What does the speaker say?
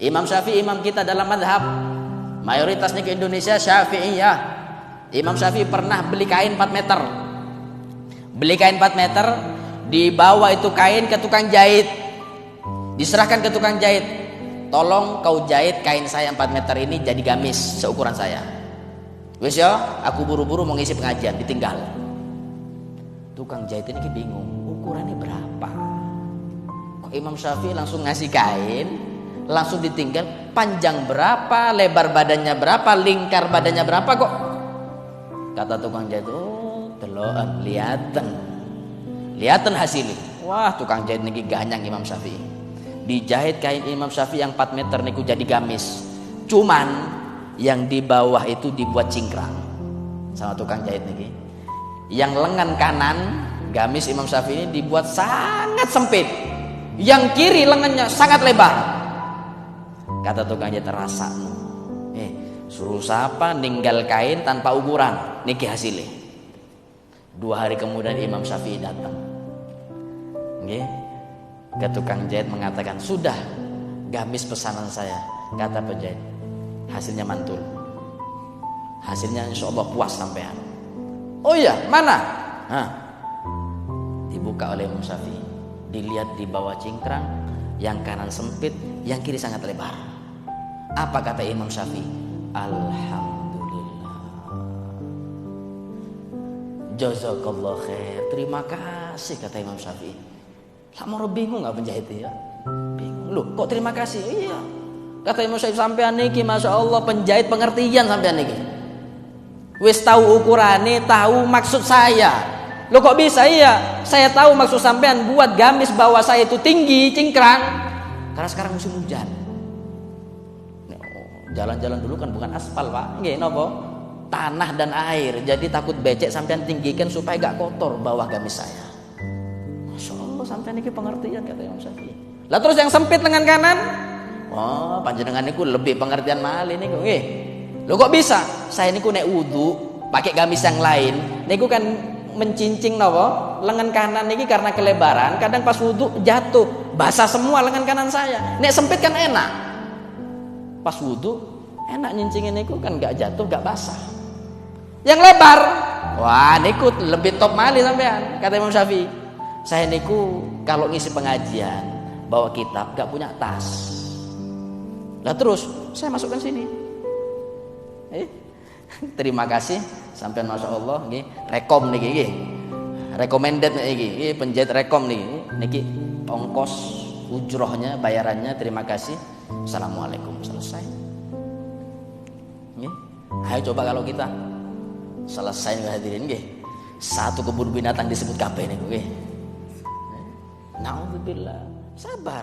Imam Syafi'i imam kita dalam madhab. Mayoritasnya ke Indonesia Syafi'iyah. Imam Syafi'i pernah beli kain 4 meter. Beli kain 4 meter, dibawa itu kain ke tukang jahit. Diserahkan ke tukang jahit. Tolong kau jahit kain saya 4 meter ini jadi gamis seukuran saya. Wis ya, aku buru-buru mau ngisi pengajian, ditinggal. Tukang jahit ini bingung, ukurannya berapa? Kok Imam Syafi'i langsung ngasih kain, langsung ditinggal, panjang berapa, lebar badannya berapa, lingkar badannya berapa kok? Kata tukang jahit, oh teloan, lihatan hasilnya. Wah, tukang jahit ini ganyang Imam Syafi'i. Dijahit kain Imam Syafi'i yang 4 meter niku jadi gamis. Cuman yang di bawah itu dibuat cingkrang sama tukang jahit niki. Yang lengan kanan gamis Imam Syafi'i ini dibuat sangat sempit. Yang kiri lengannya sangat lebar. Kata tukang jahit, terasa. Suruh siapa ninggal kain tanpa ukuran, niki hasilnya. 2 hari kemudian Imam Syafi'i datang. Ke tukang jahit mengatakan, sudah gamis pesanan saya. Kata penjahit, hasilnya mantul. Hasilnya insya Allah puas sampean. Oh iya, mana? Dibuka oleh Imam Syafi'i. Dilihat di bawah cingkrang, yang kanan sempit, yang kiri sangat lebar. Apa kata Imam Syafi'i? Alhamdulillah. Jazakallah khair. Terima kasih, kata Imam Syafi'i. Lah mau bingung nggak penjahit ya? Bingung. Loh, kok terima kasih? Iya. Kata Imam Syafi'i, sampean niki Masya Allah penjahit pengertian sampean niki. Wis tahu ukurannya, tahu maksud saya. Loh kok bisa? Iya, saya tahu maksud sampean buat gamis bawah saya itu tinggi, cingkrang. Karena sekarang musim hujan. Jalan-jalan dulu kan bukan aspal, Pak. Nggih, napa? Tanah dan air. Jadi takut becek sampean tinggikan supaya gak kotor bawah gamis saya. Masya Allah, sampean niki pengertian, kata Imam Syafi'i. Lah terus yang sempit lengan kanan? Oh, panjenengan niku lebih pengertian malih niku nggih. Lho kok bisa? Saya niku nek wudu pakai gamis yang lain, niku kan mencincing napa? Lengan kanan niki karena kelebaran, kadang pas wudu jatuh, basah semua lengan kanan saya. Nek sempit kan enak. Pas wudu enak nyincingin niku kan enggak jatuh, enggak basah. Yang lebar, wah niku lebih top malih sampean, kata Imam Syafi'i. Saya niku kalau ngisi pengajian bawa kitab enggak punya tas. Lah terus saya masukkan sini. Terima kasih sampean Masya Allah nggih. Rekom niki nggih. Recommended niki. Nggih penjahit rekom niki. Niki ongkos ujrohnya, bayarannya, terima kasih. Assalamualaikum, selesai. Nggih. Ayo coba kalau kita selesai hadirin nggih. Satu kebun binatang disebut kabeh niku nggih. Nauzubillah. Sabar.